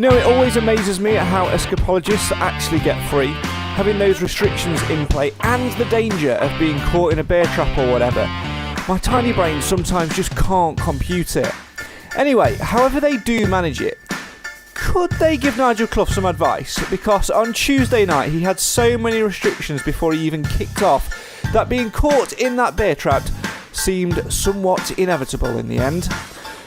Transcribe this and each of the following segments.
You know, it always amazes me at how escapologists actually get free, having those restrictions in play and the danger of being caught in a bear trap or whatever. My tiny brain sometimes just can't compute it. Anyway, however they do manage it, could they give Nigel Clough some advice? Because on Tuesday night he had so many restrictions before he even kicked off that being caught in that bear trap seemed somewhat inevitable in the end.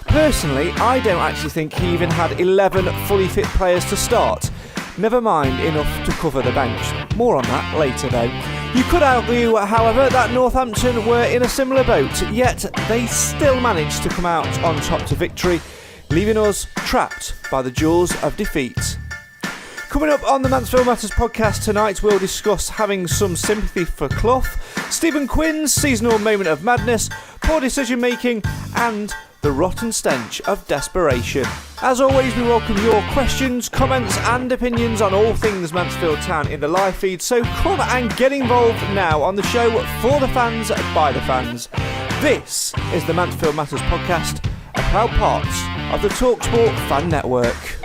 Personally, I don't actually think he even had 11 fully fit players to start. Never mind enough to cover the bench. More on that later though. You could argue, however, that Northampton were in a similar boat, yet they still managed to come out on top to victory, leaving us trapped by the jaws of defeat. Coming up on the Mansfield Matters podcast tonight, we'll discuss having some sympathy for Clough, Stephen Quinn's seasonal moment of madness, poor decision making, and the rotten stench of desperation. As always, we welcome your questions, comments and opinions on all things Mansfield Town in the live feed, so come and get involved now on the show for the fans, by the fans. This is the Mansfield Matters podcast, a proud part of the talkSPORT fan network.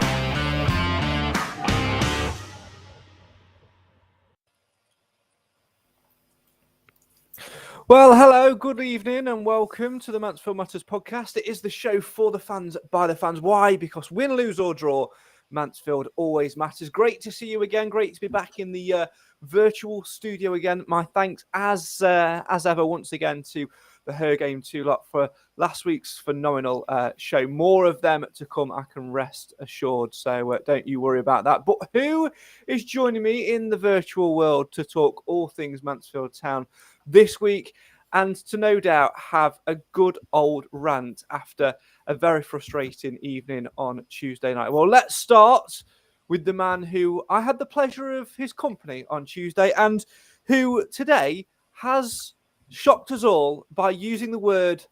Well, hello, good evening and welcome to the Mansfield Matters podcast. It is the show for the fans, by the fans. Why? Because win, lose or draw, Mansfield always matters. Great to see you again. Great to be back in the virtual studio again. My thanks as ever once again to the Her Game 2 lot for last week's phenomenal show. More of them to come, I can rest assured. So don't you worry about that. But who is joining me in the virtual world to talk all things Mansfield Town this week, and to no doubt have a good old rant after a very frustrating evening on Tuesday night? Well, let's start with the man who I had the pleasure of his company on Tuesday and who today has shocked us all by using the word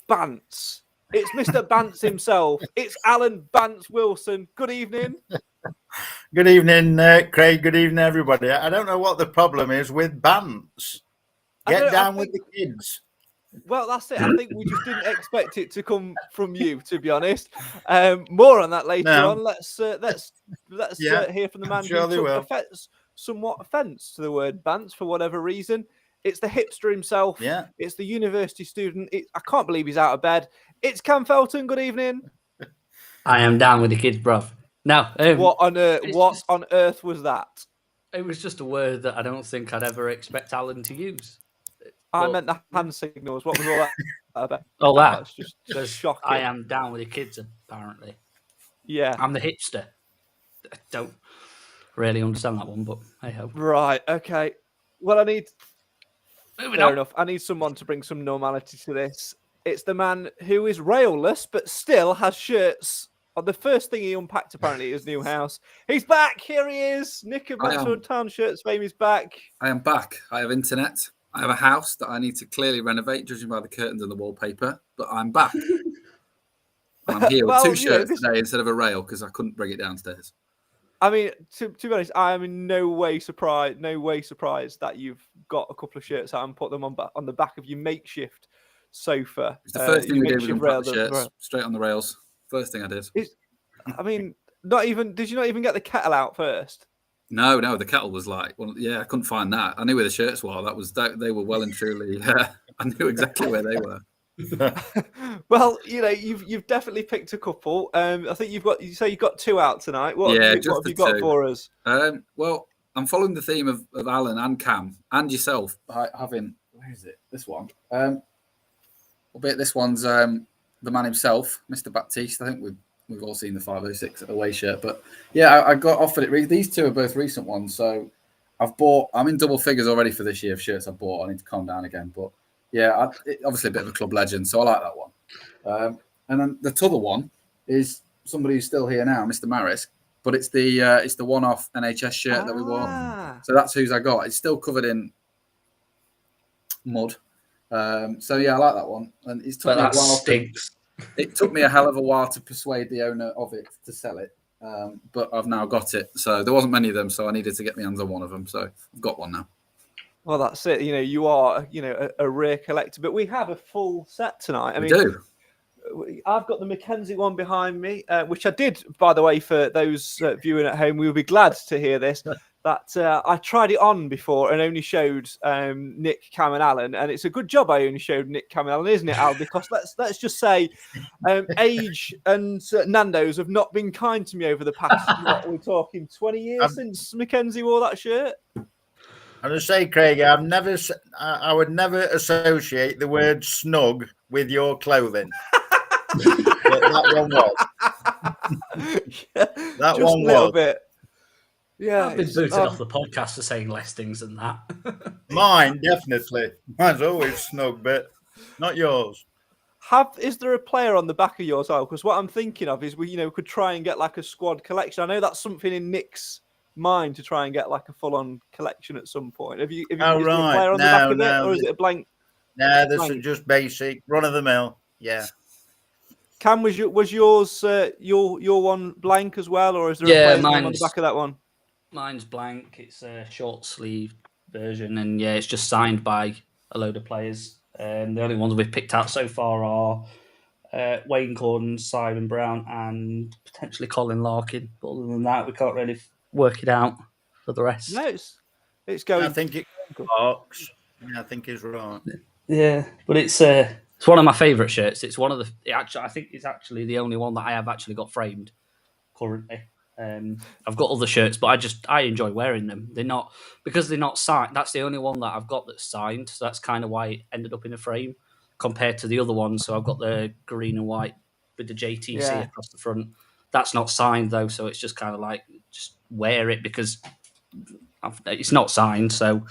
Bants. It's Mr. Bants himself. It's Alan Bants Wilson. Good evening. Good evening, Craig. Good evening, everybody. I don't know what the problem is with Bants. Get down with the kids. Well, that's it. I think we just didn't expect it to come from you, to be honest. More on that later on. Let's hear from the man who took somewhat offence to the word Bants for whatever reason. It's the hipster himself. Yeah. It's the university student. I can't believe he's out of bed. It's Cam Felton. Good evening. I am down with the kids, bruv. Now, what on earth was that? It was just a word that I don't think I'd ever expect Alan to use. I meant the hand signals. What was all that about? All that. That's just shocking. I am down with the kids, apparently. Yeah. I'm the hipster. I don't really understand that one, but hey ho. Right, okay. Well, Moving on. Enough. I need someone to bring some normality to this. It's the man who is railless, but still has shirts. The first thing he unpacked, apparently, at his new house. He's back. Here he is. Nick of Mansfield Town Shirts fame is back. I am back. I have internet. I have a house that I need to clearly renovate, judging by the curtains and the wallpaper. But I'm back. I'm here with two shirts today instead of a rail because I couldn't bring it downstairs. I mean, to be honest, I am in no way surprised that you've got a couple of shirts out and put them on the back of your makeshift sofa. It's the first thing we did was unpack the shirts straight on the rails. First thing I did. Did you not even get the kettle out first? No, the kettle was like, well, yeah, I couldn't find that. I knew where the shirts were. They were well and truly. I knew exactly where they were. Well, you've definitely picked a couple. I think you've got two out tonight. What have you got for us? Well, I'm following the theme of Alan and Cam and yourself having. Where is it? This one. Albeit this one's the man himself, Mr. Baptiste. I think we've all seen the 506 away shirt, but yeah, I got offered it. These two are both recent ones, so I'm in double figures already for this year of shirts I've bought. I need to calm down again, but yeah, obviously a bit of a club legend, so I like that one. And then the other one is somebody who's still here now, Mr. Maris, but it's the one-off NHS shirt that we wore. So that's whose I got. It's still covered in mud. So yeah, I like that one, and it's took me a while. It took me a hell of a while to persuade the owner of it to sell it, but I've now got it. So there wasn't many of them, so I needed to get my hands on one of them. So I've got one now. Well, that's it. You are a rare collector, but we have a full set tonight. We do. I've got the Mackenzie one behind me, which I did, by the way, for those viewing at home. We will be glad to hear this. That I tried it on before and only showed Nick, Cam, and Alan, and it's a good job I only showed Nick, Cam, and Alan, isn't it, Al? Because let's just say, Age and Nando's have not been kind to me over the past. What, we're talking 20 years since Mackenzie wore that shirt. I'm going to say, Craig, I would never associate the word snug with your clothing. But that one was. That just one a little was. bit. Yeah, I've been booted off the podcast for saying less things than that. Mine, definitely. Mine's always snug, but not yours. Is there a player on the back of yours, Al? Because what I'm thinking of is we could try and get like a squad collection. I know that's something in Nick's mind to try and get like a full-on collection at some point. Is there a player on the back of it, or is it a blank? No, this is just basic, run of the mill. Yeah. Cam, was yours your one blank as well, or is there a player on the back of that one? Mine's blank. It's a short sleeve version, and yeah, it's just signed by a load of players. The only ones we've picked out so far are Wayne Gordon, Simon Brown, and potentially Colin Larkin. But other than that, we can't really work it out for the rest. No, it's going. I think it works. I think he's right. Yeah, but it's one of my favourite shirts. It's one of the. I think it's actually the only one that I have actually got framed currently. I've got other shirts, but I enjoy wearing them. They're not signed. That's the only one that I've got that's signed. So that's kind of why it ended up in a frame compared to the other ones. So I've got the green and white with the JTC across the front. That's not signed though, so it's just kind of like just wear it because it's not signed, so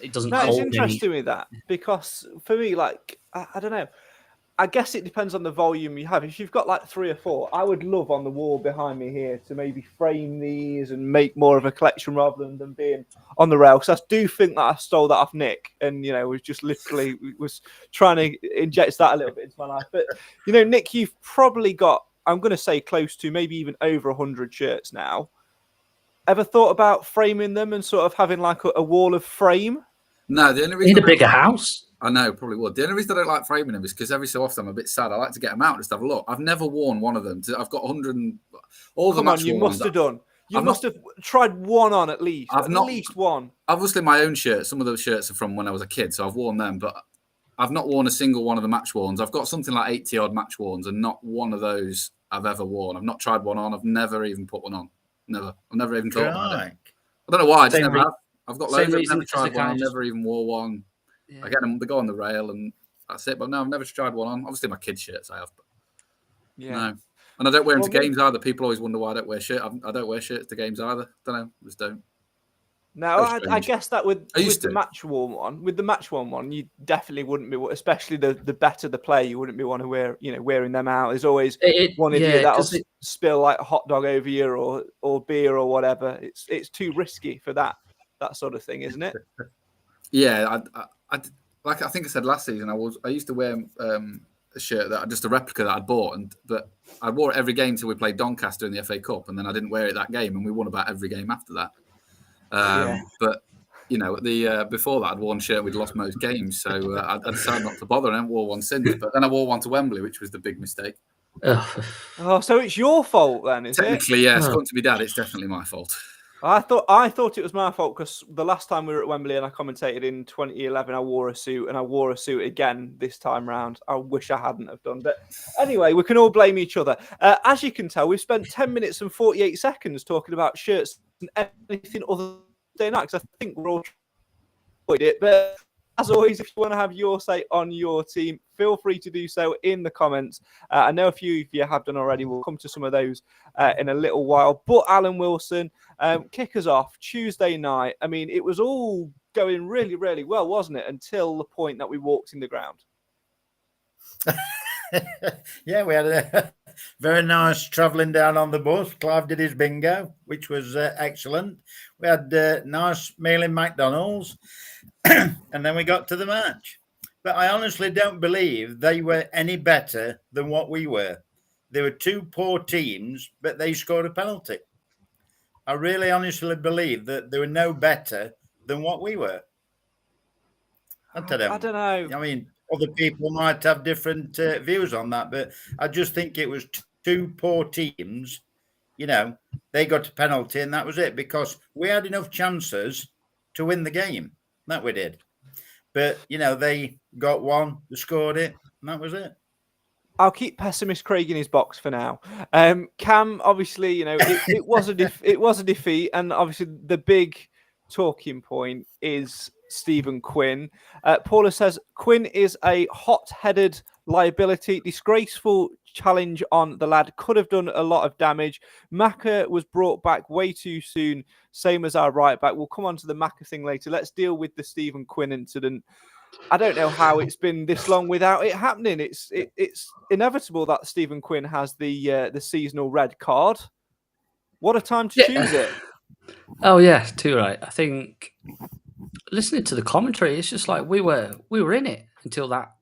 it doesn't. No, hold it's interesting with that because for me, like I don't know. I guess it depends on the volume you have. If you've got like 3 or 4, I would love on the wall behind me here to maybe frame these and make more of a collection rather than them being on the rail. Because I do think that I stole that off Nick and, was just literally was trying to inject that a little bit into my life. But, Nick, you've probably got, I'm going to say close to maybe even over 100 shirts now. Ever thought about framing them and sort of having like a wall of frame? No, the only reason need a bigger house. I know, probably would. The only reason I don't like framing them is because every so often I'm a bit sad. I like to get them out and just have a look. I've never worn one of them. I've got 100 and all the match. You must have done. You must have tried one on at least. At least one. Obviously, my own shirts. Some of those shirts are from when I was a kid, so I've worn them. But I've not worn a single one of the match worns. I've got something like 80 odd match worns, and not one of those I've ever worn. I've not tried one on. I've never even put one on. Never. I've never even thought about it. I don't know why. I just never have. I've got loads. I've never tried one. I've never even wore one. Yeah. I get them. They go on the rail, and that's it. But no, I've never tried one on. Obviously, my kids' shirts I have. But no, and I don't wear them to games either. People always wonder why I don't wear shirts. I don't wear shirts to games either. Don't know. Just don't. No, I guess that with the match worn one, you definitely wouldn't be, especially the better the player, you wouldn't be one to wearing them out. There's always one idiot that'll spill like a hot dog over you or beer or whatever. It's too risky for that sort of thing, isn't it? Yeah, I think I said last season, I used to wear a shirt just a replica that I'd bought, but I wore it every game till we played Doncaster in the FA Cup, and then I didn't wear it that game, and we won about every game after that. But before that, I'd worn a shirt we'd lost most games, so I decided not to bother, and I wore one since. But then I wore one to Wembley, which was the big mistake. Oh, so it's your fault then, is it? Technically, yeah. According to my dad, it's definitely my fault. I thought it was my fault because the last time we were at Wembley and I commentated in 2011, I wore a suit, and I wore a suit again this time round. I wish I hadn't have done. But anyway, we can all blame each other. As you can tell, we've spent 10 minutes and 48 seconds talking about shirts and anything other than that, because I think we're all enjoyed it. But as always, if you want to have your say on your team, feel free to do so in the comments. I know a few of you have done already. We'll come to some of those in a little while. But Alan Wilson, kick us off Tuesday night. I mean, it was all going really, really well, wasn't it? Until the point that we walked in the ground. Yeah, we had a very nice travelling down on the bus. Clive did his bingo, which was excellent. We had nice meal in McDonald's, and then we got to the match. But I honestly don't believe they were any better than what we were. There were two poor teams, but they scored a penalty. I really honestly believe that they were no better than what we were. I don't know. I don't know. I mean, other people might have different views on that, but I just think it was two poor teams. They got a penalty and that was it, because we had enough chances to win the game. That we did. But, they got one, they scored it, and that was it. I'll keep pessimist Craig in his box for now. Cam, obviously, it was a defeat, and obviously the big talking point is Stephen Quinn. Paula says Quinn is a hot-headed liability, disgraceful challenge on the lad, could have done a lot of damage. Macca was brought back way too soon, same as our right back. We'll come on to the Macca thing later. Let's deal with the Stephen Quinn incident. I don't know how it's been this long without it happening. It's inevitable that Stephen Quinn has the seasonal red card. What a time to choose it. Oh yeah, too right. I think listening to the commentary, it's just like we were in it until that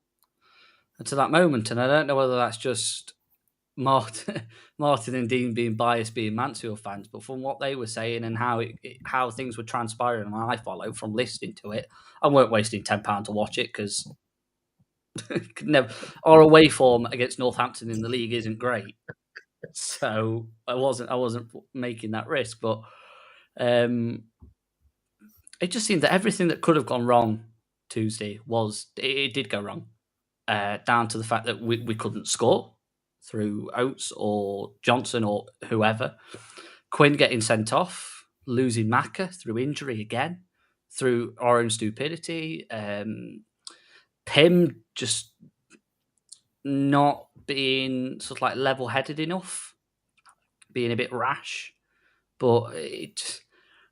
moment, and I don't know whether that's just Martin and Dean being biased, being Mansfield fans, but from what they were saying and how things were transpiring, and I follow from listening to it, I weren't wasting £10 to watch it because our away form against Northampton in the league isn't great, so I wasn't making that risk. But it just seemed that everything that could have gone wrong Tuesday it did go wrong, down to the fact that we couldn't score through Oates or Johnson or whoever. Quinn getting sent off, losing Macca through injury again, through our own stupidity. Pim just not being sort of like level-headed enough, being a bit rash. But it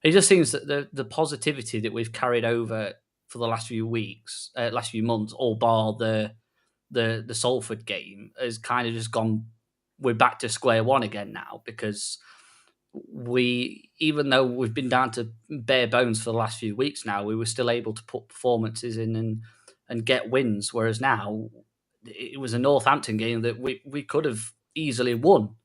just seems that the positivity that we've carried over for the last few months, all bar the Salford game, has kind of just gone. We're back to square one again now, because even though we've been down to bare bones for the last few weeks now, we were still able to put performances in and get wins. Whereas now it was a Northampton game that we could have easily won.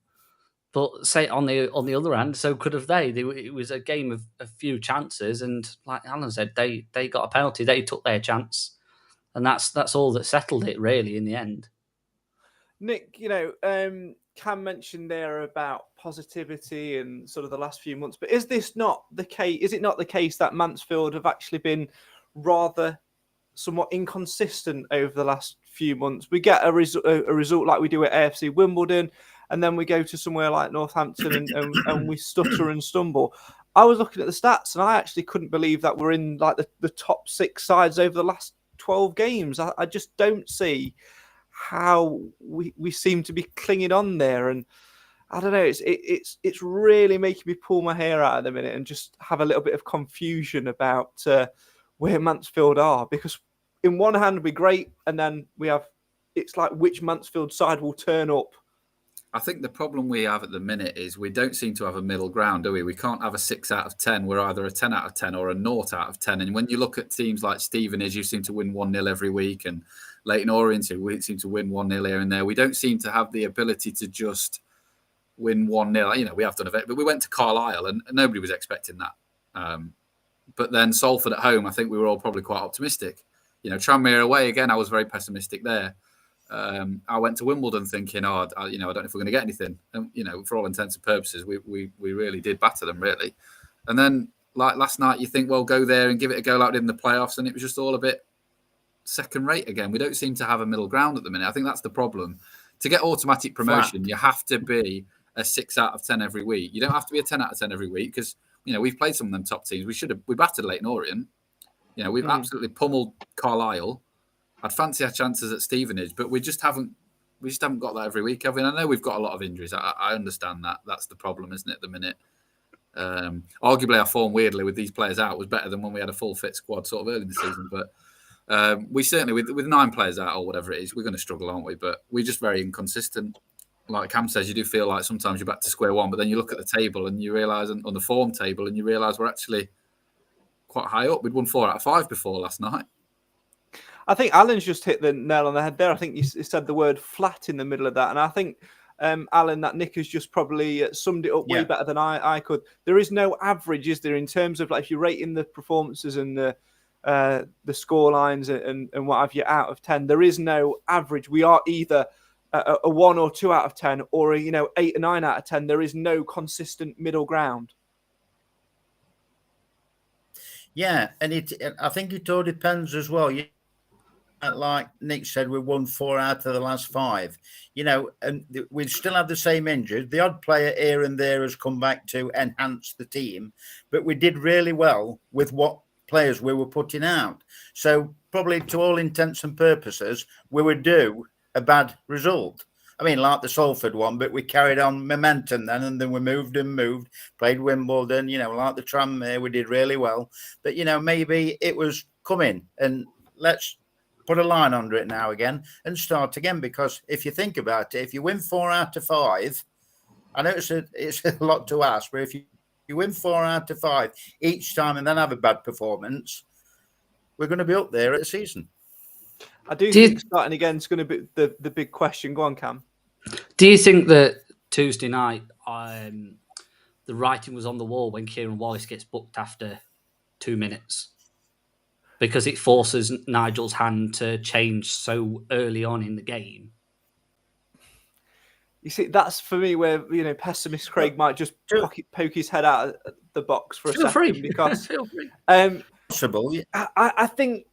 But say on the other hand, so could have they. It was a game of a few chances, and like Alan said, they got a penalty. They took their chance, and that's all that settled it really in the end. Nick, Cam mentioned there about positivity and sort of the last few months, but is this not the case? Is it not the case that Mansfield have actually been rather somewhat inconsistent over the last few months? We get a result like we do at AFC Wimbledon, and then we go to somewhere like Northampton and we stutter and stumble. I was looking at the stats and I actually couldn't believe that we're in like the top 6 sides over the last 12 games. I just don't see how we seem to be clinging on there, and I don't know. It's really making me pull my hair out at the minute and just have a little bit of confusion about where Mansfield are, because in one hand we're great, and then it's like which Mansfield side will turn up. I think the problem we have at the minute is we don't seem to have a middle ground, do we? We can't have a 6 out of 10. We're either a 10 out of 10 or a 0 out of 10. And when you look at teams like Stevenage, you seem to win 1-0 every week, and Leyton Orient, we seem to win 1-0 here and there. We don't seem to have the ability to just win 1-0. We have done a bit, but we went to Carlisle and nobody was expecting that. But then Salford at home, I think we were all probably quite optimistic. Tranmere away, again, I was very pessimistic there. I went to Wimbledon thinking, I don't know if we're going to get anything. And, for all intents and purposes, we really did batter them, really. And then, like last night, you think, well, go there and give it a go like we did in the playoffs, and it was just all a bit second rate again. We don't seem to have a middle ground at the minute. I think that's the problem. To get automatic promotion, you have to be a 6 out of 10 every week. You don't have to be a 10 out of 10 every week, because, we've played some of them top teams. We battered Leyton Orient. We've absolutely pummeled Carlisle. I'd fancy our chances at Stevenage, but we just haven't got that every week, have we? And I know we've got a lot of injuries. I understand that. That's the problem, isn't it, at the minute? Arguably, our form, weirdly, with these players out was better than when we had a full fit squad sort of early in the season. But we certainly, with 9 players out or whatever it is, we're going to struggle, aren't we? But we're just very inconsistent. Like Cam says, you do feel like sometimes you're back to square one, but then you look at the table and you realise, on the form table, and you realise we're actually quite high up. We'd won 4 out of 5 before last night. I think Alan's just hit the nail on the head there. I think you said the word flat in the middle of that. And I think, Alan, that Nick has just probably summed it up way better than I could. There is no average, is there, in terms of like if you're rating the performances and the score lines and what have you out of 10. There is no average. We are either a 1 or 2 out of 10 or a 8 or 9 out of 10. There is no consistent middle ground. Yeah, and I think it all depends as well. Like Nick said, we won 4 out of the last 5, and we still have the same injuries. The odd player here and there has come back to enhance the team, but we did really well with what players we were putting out. So probably to all intents and purposes, we were due a bad result. I mean, like the Salford one, but we carried on momentum then, and then we moved, played Wimbledon, like the Tranmere, we did really well. But, maybe it was coming, and let's put a line under it now again and start again. Because if you think about it, if you win 4 out of 5, I know it's a lot to ask, but if you win 4 out of 5 each time and then have a bad performance, we're going to be up there at the season. I do think starting again is going to be the big question. Go on, Cam. Do you think that Tuesday night the writing was on the wall when Kieran Wallace gets booked after 2 minutes? Because it forces Nigel's hand to change so early on in the game. You see, that's for me where, pessimist Craig might just poke his head out of the box for a second. Because possible. I think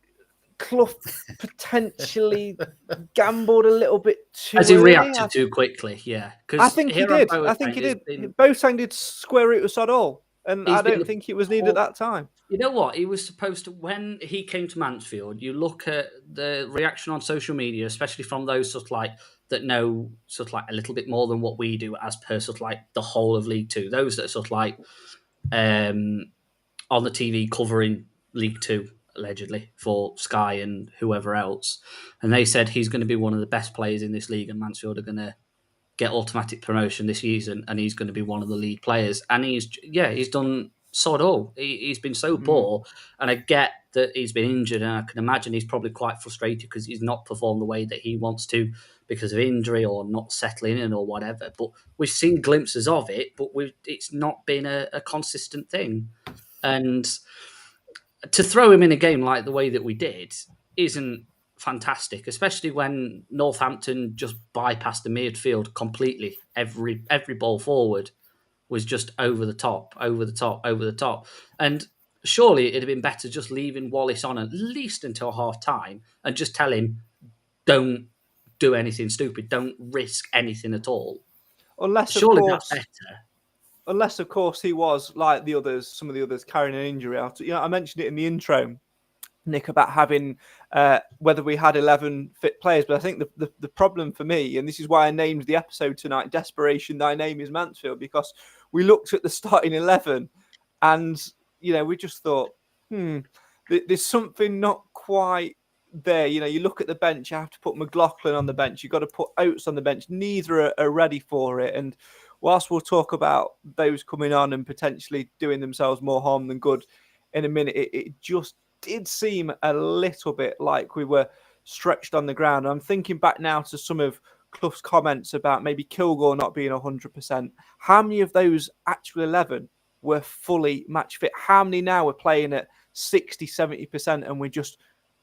Clough potentially gambled a little bit too Has he early. reacted too quickly? Yeah. I think he did. Boateng did square root of sod all. And I don't think it was needed at that time. You know what? He was supposed to, when he came to Mansfield, you look at the reaction on social media, especially from those that know a little bit more than what we do as per the whole of League Two. Those that are on the TV covering League Two, allegedly, for Sky and whoever else. And they said he's going to be one of the best players in this league and Mansfield are going to get automatic promotion this season and he's going to be one of the league players. And he's done sod all. He's been so poor, and I get that he's been injured, and I can imagine he's probably quite frustrated because he's not performed the way that he wants to because of injury or not settling in or whatever. But we've seen glimpses of it, but it's not been a consistent thing. And to throw him in a game like the way that we did isn't fantastic, especially when Northampton just bypassed the midfield completely. Every ball forward was just over the top. And surely it'd have been better just leaving Wallace on at least until half time and just tell him, don't do anything stupid. Don't risk anything at all. Unless, that's better. Unless, of course, he was like some of the others carrying an injury out. I mentioned it in the intro, Nick, about having whether we had 11 fit players. But I think the problem for me, and this is why I named the episode tonight, Desperation, Thy Name is Mansfield, because we looked at the starting 11 and, we just thought, there's something not quite there. You look at the bench, you have to put McLaughlin on the bench. You've got to put Oates on the bench. Neither are ready for it. And whilst we'll talk about those coming on and potentially doing themselves more harm than good in a minute, it just did seem a little bit like we were stretched on the ground. I'm thinking back now to some of Clough's comments about maybe Kilgore not being 100%. How many of those actual 11 were fully match fit? How many now are playing at 60, 70% and we're just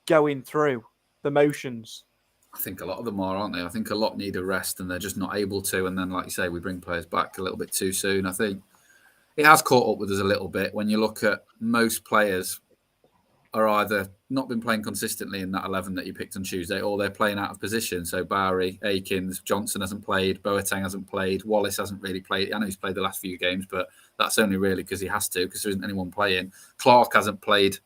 going through the motions? I think a lot of them are, aren't they? I think a lot need a rest and they're just not able to. And then, like you say, we bring players back a little bit too soon. I think it has caught up with us a little bit when you look at most players are either not been playing consistently in that 11 that you picked on Tuesday, or they're playing out of position. So Bowery, Akins, Johnson hasn't played, Boateng hasn't played, Wallace hasn't really played. I know he's played the last few games, but that's only really because he has to, because there isn't anyone playing. Clark hasn't played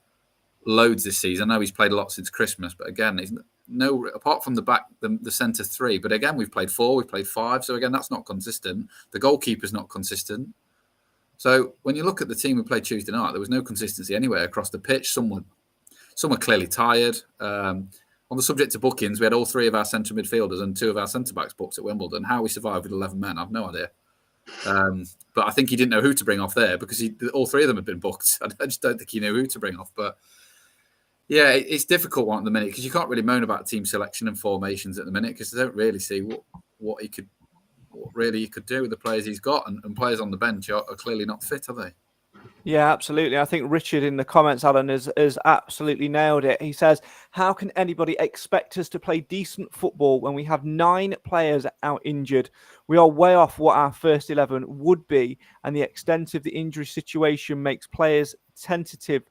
loads this season. I know he's played a lot since Christmas, but again, he's no, apart from the back, the centre 3. But again, we've played 4, we've played 5. So again, that's not consistent. The goalkeeper's not consistent. So when you look at the team we played Tuesday night, there was no consistency anywhere across the pitch. Some were clearly tired. On the subject of bookings, we had all 3 of our centre midfielders and 2 of our centre-backs booked at Wimbledon. How we survived with 11 men, I've no idea. But I think he didn't know who to bring off there because all 3 of them had been booked. I just don't think he knew who to bring off. But yeah, it's difficult one at the minute because you can't really moan about team selection and formations at the minute because they don't really see what he could do with the players he's got, and players on the bench are clearly not fit, are they? Yeah, absolutely. I think Richard in the comments, Alan, has absolutely nailed it. He says, how can anybody expect us to play decent football when we have 9 players out injured? We are way off what our first 11 would be, and the extent of the injury situation makes players tentative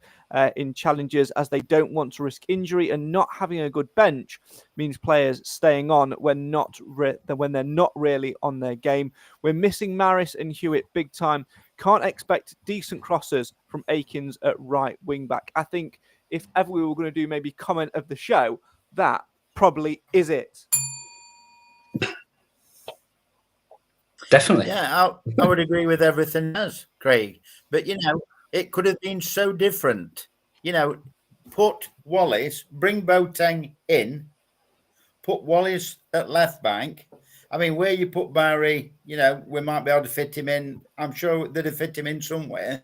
in challenges as they don't want to risk injury, and not having a good bench means players staying on when they're not really on their game. We're missing Maris and Hewitt big time. Can't expect decent crossers from Akins at right wing back. I think if ever we were going to do maybe comment of the show, that probably is it. Definitely. Yeah, I would agree with everything else, Craig. But, it could have been so different. Put Wallace, bring Boateng in, put Wallace at left bank. I mean, where you put Barry, we might be able to fit him in. I'm sure they'd have fit him in somewhere.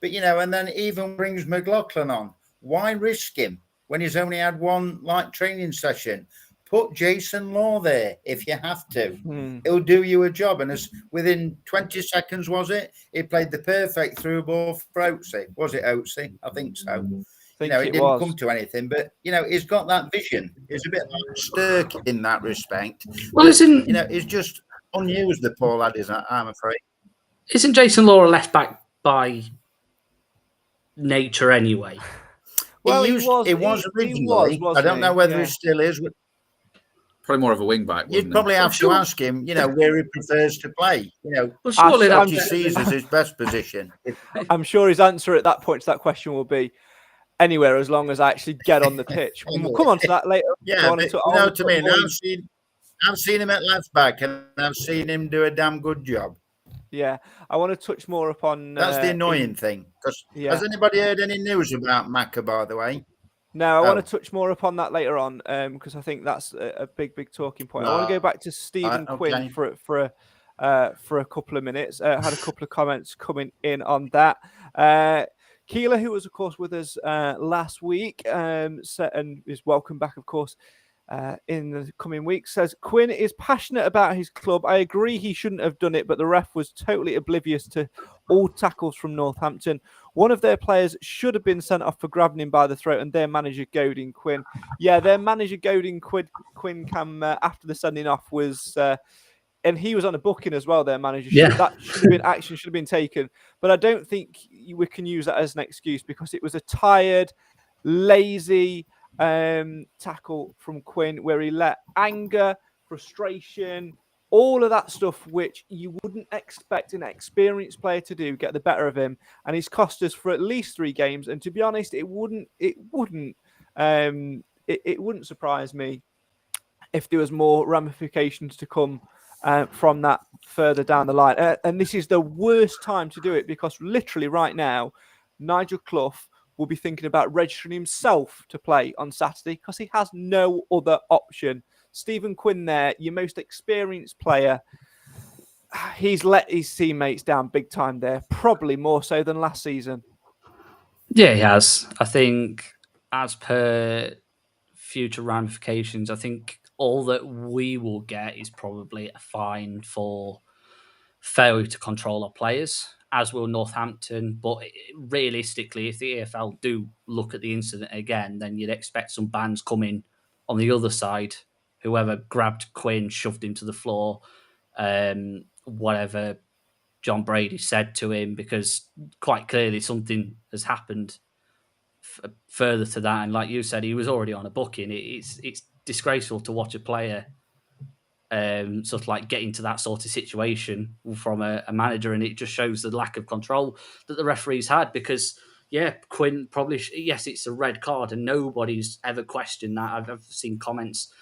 But, and then even brings McLaughlin on. Why risk him when he's only had one training session? Put Jason Law there if you have to. He'll do you a job. And within 20 seconds, was it? He played the perfect through ball for Oatsy. Was it Oatsy? I think so. It didn't come to anything, but he's got that vision. He's a bit like Sturk in that respect. Well, he's just unused, the poor lad, I'm afraid. Isn't Jason Law a left back by nature anyway? Well, he was originally. I don't know whether he still is. Probably more of a wing back. You'd probably have to ask him, where he prefers to play. Well, surely what he sees as his best position. I'm sure his answer at that point to that question will be anywhere as long as I actually get on the pitch. We'll come on to that later. Yeah, I've seen him at left back, and I've seen him do a damn good job. Yeah, I want to touch more upon. That's the annoying thing. Because has anybody heard any news about Macca, by the way? No, I want to touch more upon that later on because I think that's a big talking point. I want to go back to Stephen Quinn for a couple of minutes. Had a couple of comments coming in on that. Keeler, who was, of course, with us last week and is welcome back, of course, in the coming weeks, says Quinn is passionate about his club. I agree he shouldn't have done it, but the ref was totally oblivious to all tackles from Northampton. One of their players should have been sent off for grabbing him by the throat, and their manager goading Quinn. Yeah, their manager goading Quinn Cam after the sending off was... and he was on a booking as well, their manager. That action should have been taken. But I don't think we can use that as an excuse because it was a tired, lazy tackle from Quinn where he let anger, frustration, all of that stuff which you wouldn't expect an experienced player to do get the better of him, and he's cost us for at least 3 games. And to be honest, it wouldn't surprise me if there was more ramifications to come from that further down the line. And this is the worst time to do it because literally right now, Nigel Clough will be thinking about registering himself to play on Saturday because he has no other option. Stephen Quinn there, your most experienced player, he's let his teammates down big time there, probably more so than last season. Yeah, he has. I think as per future ramifications, I think all that we will get is probably a fine for failure to control our players, as will Northampton. But realistically, if the EFL do look at the incident again, then you'd expect some bans coming on the other side. Whoever grabbed Quinn, shoved him to the floor, whatever John Brady said to him, because quite clearly something has happened further to that. And like you said, he was already on a booking. It's disgraceful to watch a player sort of like get into that sort of situation from a manager, and it just shows the lack of control that the referees had. Because Quinn probably yes, it's a red card, and nobody's ever questioned that. I've seen comments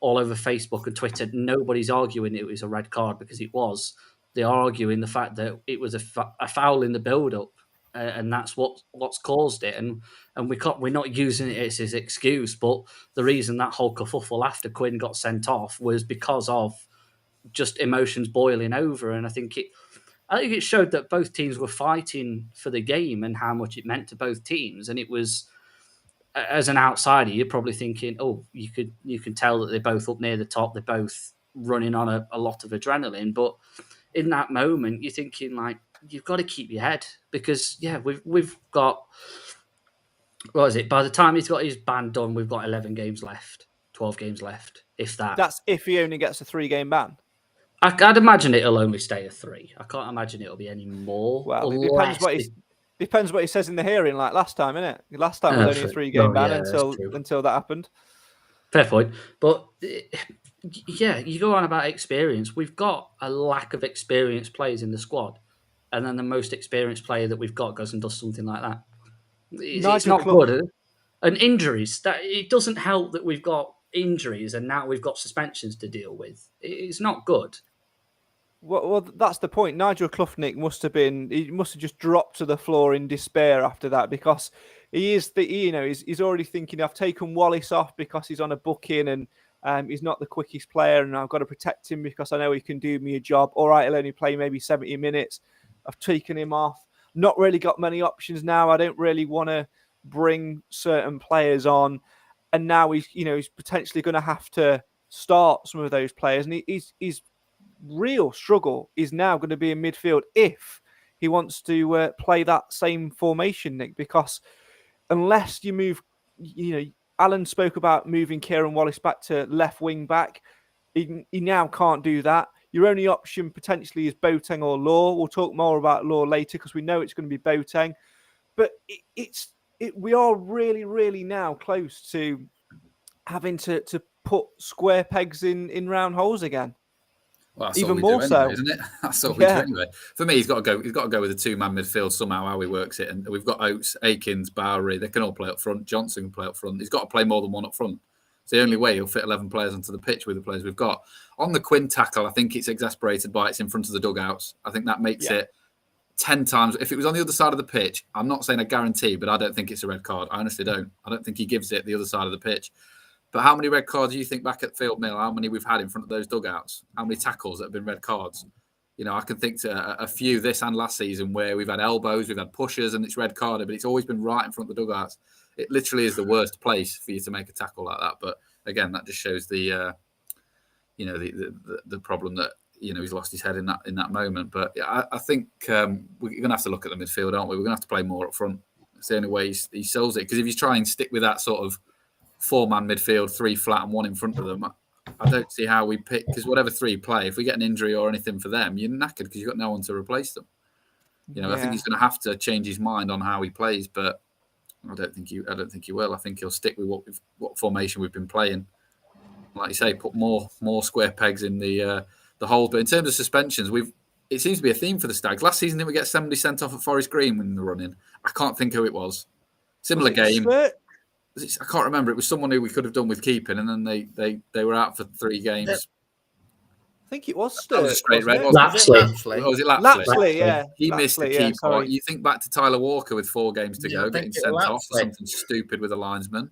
all over Facebook and Twitter. Nobody's arguing it was a red card because it was. They're arguing the fact that it was a foul in the build-up, and that's what's caused it. And we're not using it as his excuse, but the reason that whole kerfuffle after Quinn got sent off was because of just emotions boiling over. And I think it showed that both teams were fighting for the game and how much it meant to both teams. And it was, as an outsider, you're probably thinking, oh, you can tell that they're both up near the top, they're both running on a lot of adrenaline. But in that moment, you're thinking, like, you've got to keep your head because we've got, what is it? By the time he's got his ban done, we've got 11 games left, 12 games left, if that. That's if he only gets a 3-game ban. I'd imagine it'll only stay a 3. I can't imagine it'll be any more. Well, it depends what he says in the hearing, like last time, innit? Last time was only a 3-game ban until that happened. Fair point. But you go on about experience. We've got a lack of experienced players in the squad. And then the most experienced player that we've got goes and does something like that. It's not good. Is it? And injuries, it doesn't help that we've got injuries and now we've got suspensions to deal with. It's not good. Well, that's the point. Nigel Clough must have just dropped to the floor in despair after that because he's already thinking, I've taken Wallace off because he's on a booking and he's not the quickest player and I've got to protect him because I know he can do me a job. All right, he'll only play maybe 70 minutes. I've taken him off. Not really got many options now. I don't really want to bring certain players on. And now he's potentially going to have to start some of those players. And he's real struggle is now going to be in midfield if he wants to play that same formation, Nick, because unless you move, Alan spoke about moving Kieran Wallace back to left wing back. He now can't do that. Your only option potentially is Boateng or Law. We'll talk more about Law later because we know it's going to be Boateng. But we are really, really now close to having to put square pegs in round holes again. Well, that's even all more do so, anyway, isn't it? That's all we do anyway. For me, he's got to go with a 2-man midfield somehow. How he works it, and we've got Oates, Akins, Bowery. They can all play up front. Johnson can play up front. He's got to play more than one up front. It's the only way he'll fit 11 players onto the pitch with the players we've got. On the Quinn tackle, I think it's exasperated by it's in front of the dugouts. I think that makes it 10 times. If it was on the other side of the pitch, I'm not saying I guarantee, but I don't think it's a red card. I honestly don't. I don't think he gives it the other side of the pitch. But how many red cards do you think back at Field Mill? How many we've had in front of those dugouts? How many tackles that have been red cards? I can think to a few this and last season where we've had elbows, we've had pushes, and it's red carded, but it's always been right in front of the dugouts. It literally is the worst place for you to make a tackle like that. But again, that just shows the problem that he's lost his head in that moment. But I think we're going to have to look at the midfield, aren't we? We're going to have to play more up front. It's the only way he sells it. Because if you try and stick with that sort of 4-man midfield, 3 flat and 1 in front of them, I don't see how we pick, because whatever 3 play, if we get an injury or anything for them, you're knackered because you've got no one to replace them. I think he's going to have to change his mind on how he plays, but I don't think he will. I think he'll stick with what formation we've been playing. Like you say, put more square pegs in the hole. But in terms of suspensions, it seems to be a theme for the Stags. Last season, didn't we get somebody sent off at Forest Green when they were running? I can't think who it was. Similar game. I can't remember. It was someone who we could have done with keeping, and then they were out for 3 games. I think it was Sturt. That was a straight red. Lapsley. Was it Lapsley? Lapsley, yeah. He missed the key part. You think back to Tyler Walker with 4 games to go, getting sent off for something stupid with a linesman.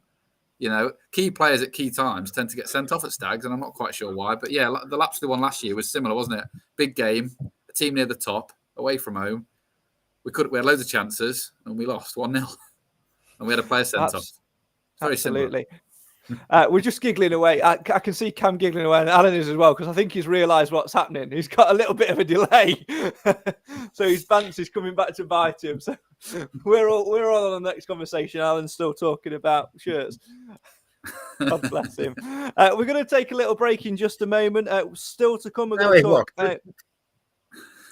Key players at key times tend to get sent off at Stags, and I'm not quite sure why. But yeah, the Lapsley one last year was similar, wasn't it? Big game, a team near the top, away from home. We had loads of chances, and we lost 1-0. And we had a player sent off. Very absolutely. We're just giggling away. I can see Cam giggling away, and Alan is as well, because I think he's realised what's happening. He's got a little bit of a delay, so his bants is coming back to bite him. So we're all on the next conversation. Alan's still talking about shirts. God bless him. We're going to take a little break in just a moment. Still to come, we're going to talk.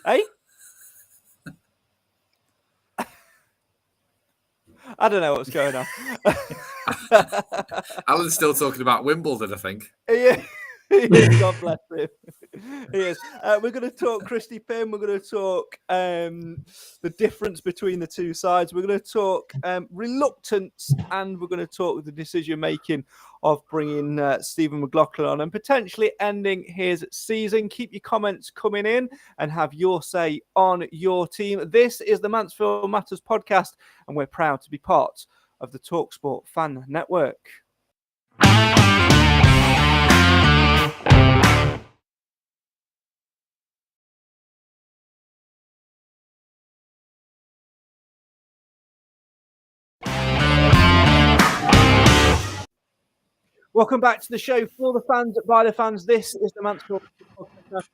Hey. I don't know what's going on. Alan's still talking about Wimbledon, I think. Yeah, God bless him. He is. We're going to talk Christy Pym. We're going to talk the difference between the two sides. We're going to talk reluctance, and we're going to talk the decision making of bringing Stephen McLaughlin on and potentially ending his season. Keep your comments coming in and have your say on your team. This is the Mansfield Matters Podcast, and we're proud to be part of the talkSPORT Fan Network. Welcome back to the show for the fans, by the fans. This is the Mansfield Podcast.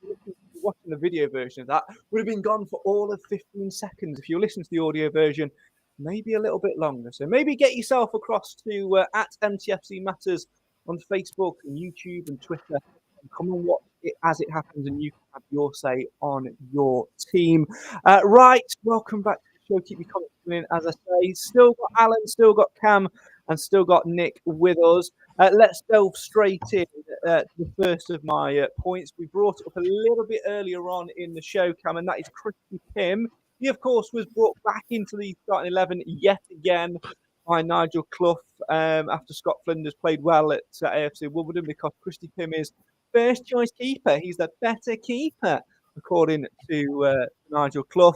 watching the video version of that, would have been gone for all of 15 seconds. If you listen to the audio version, maybe a little bit longer. So maybe get yourself across to at MTFC Matters on Facebook and YouTube and Twitter, and come and watch it as it happens, and you can have your say on your team. Right, welcome back to the show. Keep your comments coming in, as I say. Still got Alan, still got Cam, and still got Nick with us. Let's delve straight in to the first of my points. We brought it up a little bit earlier on in the show, Cam, and that is Christy Pym. He, of course, was brought back into the starting 11 yet again by Nigel Clough after Scott Flinders played well at AFC Wimbledon, because Christy Pym is first choice keeper. He's the better keeper, according to Nigel Clough.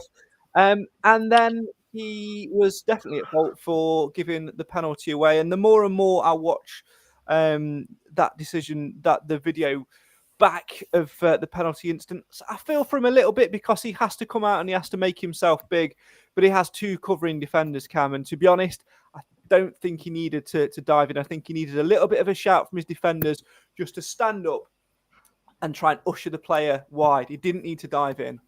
And then he was definitely at fault for giving the penalty away. And the more and more I watch that decision, that the video back of the penalty incident, I feel for him a little bit, because he has to come out and he has to make himself big, but he has two covering defenders, Cam. And to be honest, I don't think he needed to dive in. I think he needed a little bit of a shout from his defenders just to stand up and try and usher the player wide. He didn't need to dive in.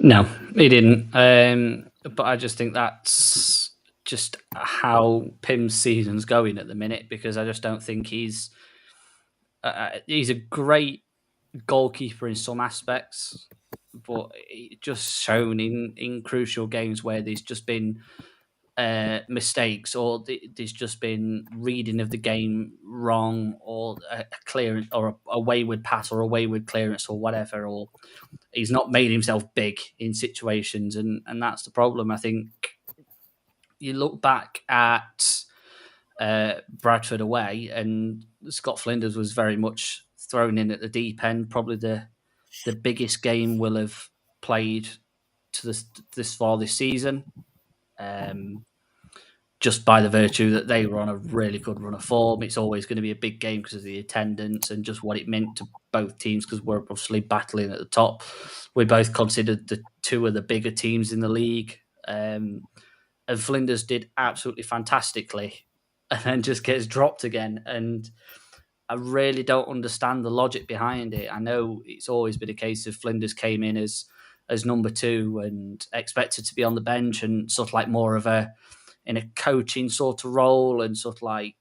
No, he didn't. But I just think that's just how Pym's season's going at the minute, because I just don't think he's a great goalkeeper in some aspects, but just shown in crucial games where there's just been mistakes, or there's just been reading of the game wrong, or a clearance, or a wayward pass, or a wayward clearance, or whatever, or he's not made himself big in situations, and that's the problem. I think you look back at Bradford away, and Scott Flinders was very much thrown in at the deep end, probably the biggest game we'll have played to this far this season. Just by the virtue that they were on a really good run of form. It's always going to be a big game because of the attendance and just what it meant to both teams, because we're obviously battling at the top. We both considered the two of the bigger teams in the league. And Flinders did absolutely fantastically, and then just gets dropped again. And I really don't understand the logic behind it. I know it's always been a case of Flinders came in as number two and expected to be on the bench, and sort of like more of in a coaching sort of role, and sort of like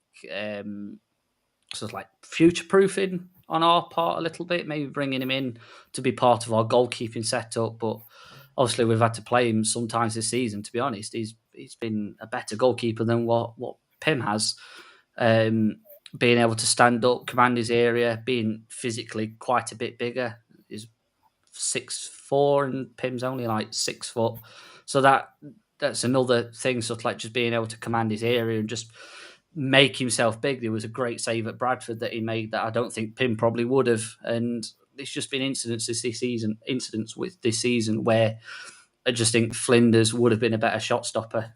future proofing on our part a little bit, maybe bringing him in to be part of our goalkeeping setup. But obviously we've had to play him sometimes this season. To be honest, he's been a better goalkeeper than what Pym has. Being able to stand up, command his area, being physically quite a bit bigger. He's 6'4", and Pym's only like 6 foot. So that's another thing, sort of like just being able to command his area and just make himself big. There was a great save at Bradford that he made that I don't think Pym probably would have. And it's just been incidents with this season where I just think Flinders would have been a better shot stopper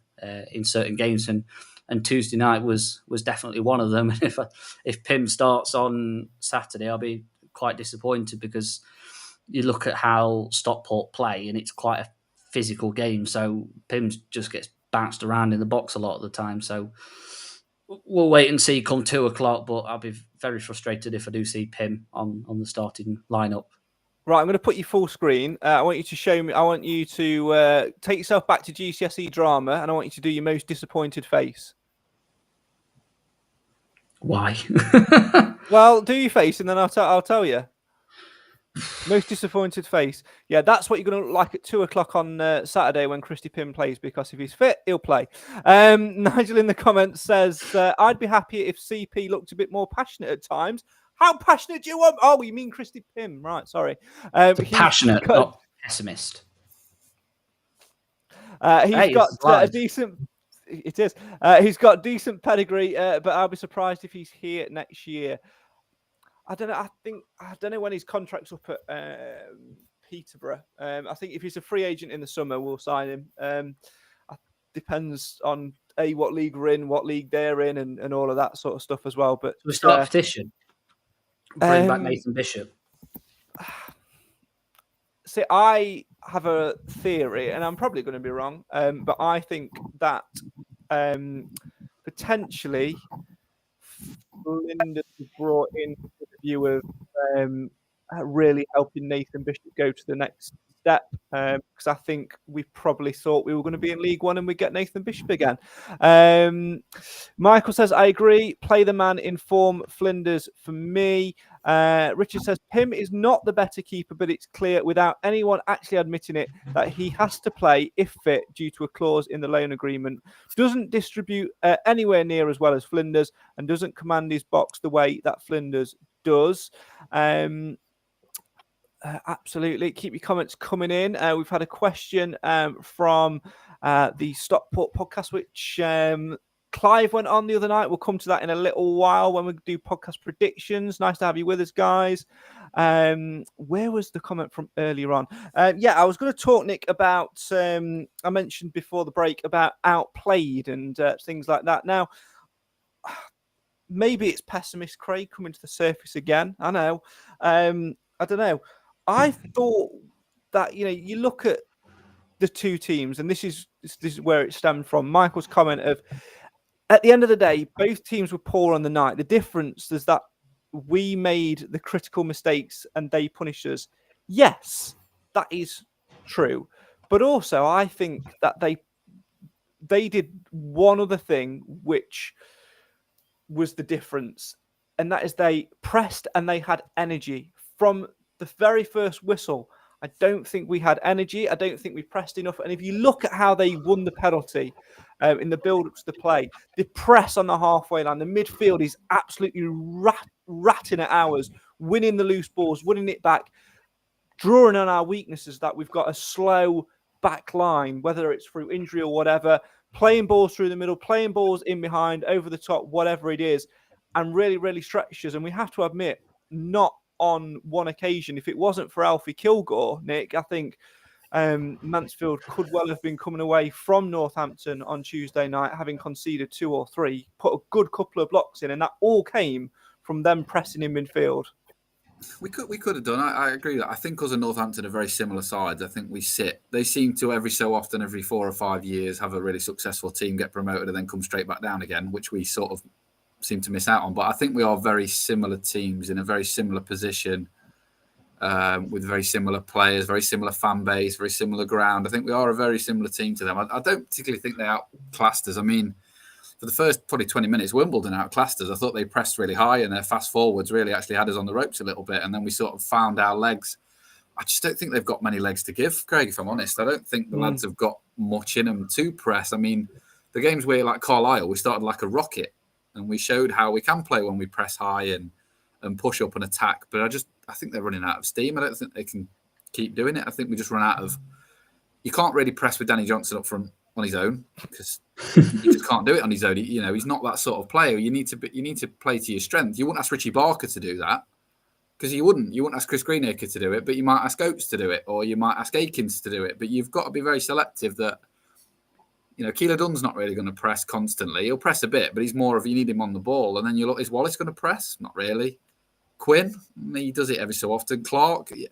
in certain games. And Tuesday night was definitely one of them. And if Pym starts on Saturday, I'll be quite disappointed, because you look at how Stockport play and it's quite a physical game. So Pym just gets bounced around in the box a lot of the time. So we'll wait and see come 2:00, but I'll be very frustrated if I do see Pym on the starting lineup. Right, I'm going to put you full screen. I want you to show me. I want you to take yourself back to GCSE drama, and I want you to do your most disappointed face. Why? Well, do your face, and then I'll tell you. Most disappointed face. Yeah, that's what you're going to look like at 2:00 on Saturday when Christy Pym plays, because if he's fit, he'll play. Nigel in the comments says, I'd be happy if CP looked a bit more passionate at times. How passionate do you want? Oh, you mean Christy Pym. Right, sorry. Passionate, not pessimist. He's got a decent... It is. He's got decent pedigree, but I'll be surprised if he's here next year. I don't know. I don't know when his contract's up at Peterborough. I think if he's a free agent in the summer, we'll sign him. Depends on what league we're in, what league they're in, and all of that sort of stuff as well. But we start a petition. Bring back Nathan Bishop. See, I have a theory, and I'm probably going to be wrong, but I think that potentially Flinders was brought in with the view of really helping Nathan Bishop go to the next step, because I think we probably thought we were going to be in League One and we'd get Nathan Bishop again. Michael says, I agree. Play the man in form, Flinders for me. Richard says, Pim is not the better keeper, but it's clear without anyone actually admitting it that he has to play if fit due to a clause in the loan agreement. Doesn't distribute anywhere near as well as Flinders and doesn't command his box the way that Flinders does. Absolutely. Keep your comments coming in. We've had a question from the StockSPORT podcast, which Clive went on the other night. We'll come to that in a little while when we do podcast predictions. Nice to have you with us, guys. Where was the comment from earlier on? I was going to talk, Nick, about, I mentioned before the break about outplayed and things like that. Now, maybe it's pessimist Craig coming to the surface again. I know. I don't know. I thought that, you look at the two teams, and this is where it stemmed from. Michael's comment of, at the end of the day, both teams were poor on the night. The difference is that we made the critical mistakes and they punished us. Yes, that is true. But also, I think that they did one other thing which was the difference, and that is they pressed and they had energy. From the very first whistle, I don't think we had energy. I don't think we pressed enough. And if you look at how they won the penalty in the build-up to the play, the press on the halfway line, the midfield is absolutely ratting at ours, winning the loose balls, winning it back, drawing on our weaknesses that we've got a slow back line, whether it's through injury or whatever, playing balls through the middle, playing balls in behind, over the top, whatever it is, and really, really stretches. And we have to admit, not on one occasion. If it wasn't for Alfie Kilgore, Nick, I think Mansfield could well have been coming away from Northampton on Tuesday night, having conceded 2 or 3, put a good couple of blocks in, and that all came from them pressing in midfield. We could have done. I agree with that. I think us and Northampton are very similar sides. I think they seem to every so often, every 4 or 5 years, have a really successful team, get promoted and then come straight back down again, which we sort of seem to miss out on. But I think we are very similar teams in a very similar position, with very similar players, very similar fan base, very similar ground. I think we are a very similar team to them. I don't particularly think they outclassed us. I mean, for the first probably 20 minutes, Wimbledon outclassed us. I thought they pressed really high and their fast forwards really actually had us on the ropes a little bit. And then we sort of found our legs. I just don't think they've got many legs to give, Craig, if I'm honest. I don't think the lads have got much in them to press. I mean, the games where, like Carlisle, we started like a rocket. And we showed how we can play when we press high and push up and attack. But I think they're running out of steam. I don't think they can keep doing it. I think we just run out of... You can't really press with Danny Johnson up front on his own because he just can't do it on his own. He's not that sort of player. You need to play to your strength. You wouldn't ask Richie Barker to do that because you wouldn't ask Chris Greenacre to do it, but you might ask Oates to do it or you might ask Akins to do it. But you've got to be very selective that... Keeler Dunn's not really going to press constantly. He'll press a bit, but he's more of you need him on the ball. And then you look, is Wallace going to press? Not really. Quinn, he does it every so often. Clark, he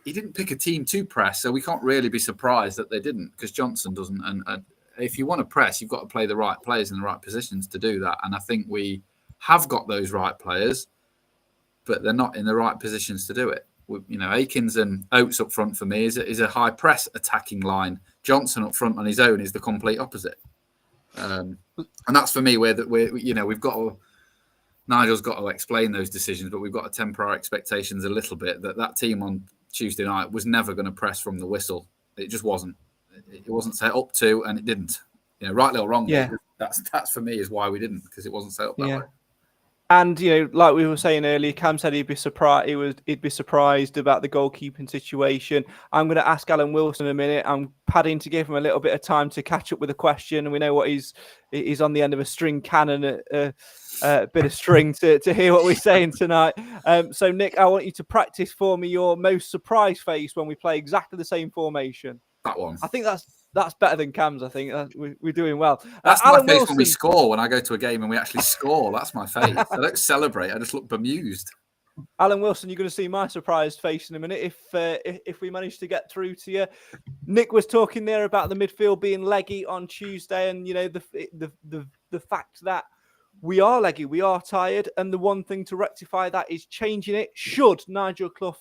didn't pick a team to press, so we can't really be surprised that they didn't because Johnson doesn't. And if you want to press, you've got to play the right players in the right positions to do that. And I think we have got those right players, but they're not in the right positions to do it. Akins and Oates up front for me is a high press attacking line. Johnson up front on his own is the complete opposite, and that's for me where we've got to. Nigel's got to explain those decisions, but we've got to temper our expectations a little bit. That team on Tuesday night was never going to press from the whistle. It just wasn't. It wasn't set up to, and it didn't. Rightly or wrongly. Yeah. That's for me is why we didn't because it wasn't set up that way. And like we were saying earlier, Cam said he'd be surprised. He'd be surprised about the goalkeeping situation. I'm going to ask Alan Wilson in a minute. I'm padding to give him a little bit of time to catch up with a question. And we know what he's on the end of a string cannon, a bit of string to hear what we're saying tonight. So Nick, I want you to practice for me your most surprised face when we play exactly the same formation. That one. I think that's better than Cam's. I think we're doing well. That's Alan my face Wilson, when we score. When I go to a game and we actually score, that's my face. I don't celebrate. I just look bemused. Alan Wilson, you're going to see my surprised face in a minute if we manage to get through to you. Nick was talking there about the midfield being leggy on Tuesday, and the fact that we are leggy, we are tired, and the one thing to rectify that is changing it. Should Nigel Clough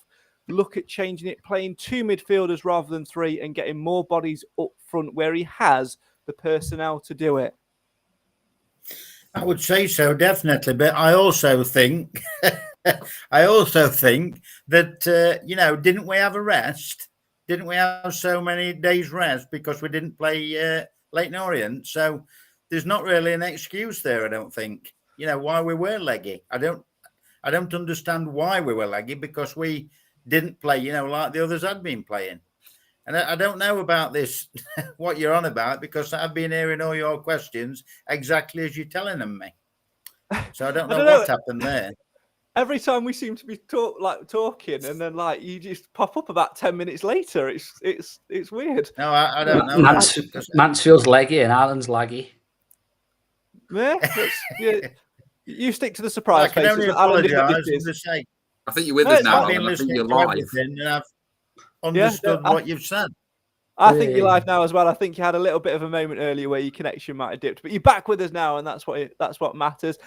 look at changing it, playing 2 midfielders rather than 3 and getting more bodies up front where he has the personnel to do it? I would say so, definitely. But I also think, that didn't we have a rest? Didn't we have so many days rest because we didn't play Leighton Orient? So there's not really an excuse there. I don't think. Why we were leggy. I don't understand why we were leggy, because we didn't play. Like the others had been playing. And I don't know about this, what you're on about, because I've been hearing all your questions exactly as you're telling them me. So I don't know what happened there. Every time we seem to be talking, and then you just pop up about 10 minutes later. It's weird. No, I don't know. Mansfield's leggy and Alan's laggy. Yeah, you stick to the surprise. I can only apologise. I think you're with us now, Alan. I think you're live. And I've understood what you've said. I think you're live now as well. I think you had a little bit of a moment earlier where your connection might have dipped, but you're back with us now, and that's what matters.